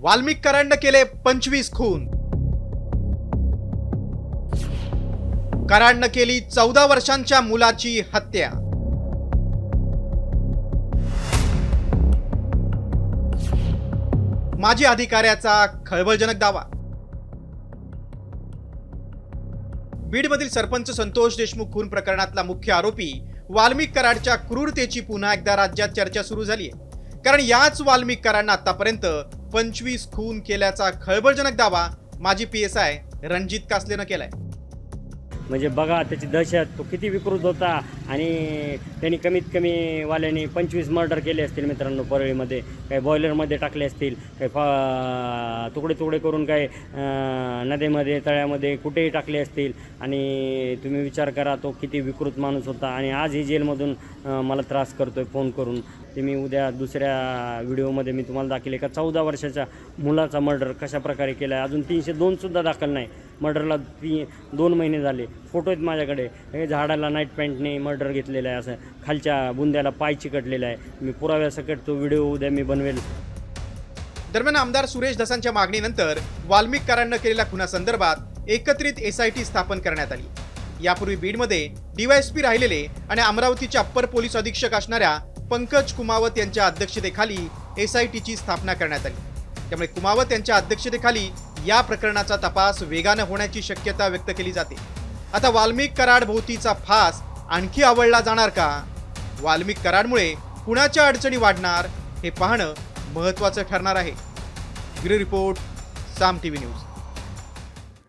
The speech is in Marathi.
वाल्मिक कराडनं केले 25 खून। कराडनं केली 14 वर्षांच्या मुलाची हत्या। माजी अधिकाऱ्याचा खळबळजनक दावा। बीडमधील सरपंच संतोष देशमुख खून प्रकरणातला मुख्य आरोपी वाल्मिक कराडच्या क्रूरतेची पुन्हा एकदा राज्यात चर्चा सुरू झाली आहे। कारण याच वाल्मिक कराडनं आतापर्यंत 25 खून केल्याचा खळबळजनक दावा माजी PSI रणजित कासलेनं केलाय। म्हणजे बघा त्याची दहशत, तो किती विकृत होता आणि त्यांनी कमीत कमी वाल्याने 25 मर्डर केले असतील मित्रांनो। परळीमध्ये काही बॉयलरमध्ये टाकले असतील, काही तुकडे तुकडे करून काही नदीमध्ये तळ्यामध्ये कुठेही टाकले असतील। आणि तुम्ही विचार करा तो किती विकृत माणूस होता आणि आज ही जेलमधून मला त्रास करतोय फोन करून। ते मी उद्या दुसऱ्या व्हिडिओमध्ये मी तुम्हाला दाखवेल एका 14 वर्षाच्या मुलाचा मर्डर कशा प्रकारे केला आहे। अजून 302 दाखल नाही, मर्डरला 2 महिने झाले। फोटो आहेत माझ्याकडे, हे झाडाला नाईट पॅन्टने मर्डर घेतलेलं आहे, असं खालच्या बुंद्याला पाय चिकटलेला आहे। मी पुराव्यासकट तो व्हिडिओ उद्या मी बनवेल। दरम्यान आमदार सुरेश धसांच्या मागणीनंतर वाल्मिक कराडनं केलेल्या खुनासंदर्भात एकत्रित SIT स्थापन करण्यात आली। यापूर्वी बीडमध्ये DYSP राहिलेले आणि अमरावतीचे अप्पर पोलीस अधीक्षक असणाऱ्या पंकज कुमावत यांच्या अध्यक्षतेखाली SITची स्थापना करण्यात आली। त्यामुळे कुमावत यांच्या अध्यक्षतेखाली या प्रकरणाचा तपास वेगाने होण्याची शक्यता व्यक्त केली जाते। आता वाल्मिक कराड भोवतीचा फास आणखी आवळला जाणार का? वाल्मिक कराडमुळे कुणाच्या अडचणी वाढणार हे पाहणं महत्त्वाचं ठरणार आहे। ब्युरो रिपोर्ट, साम TV न्यूज।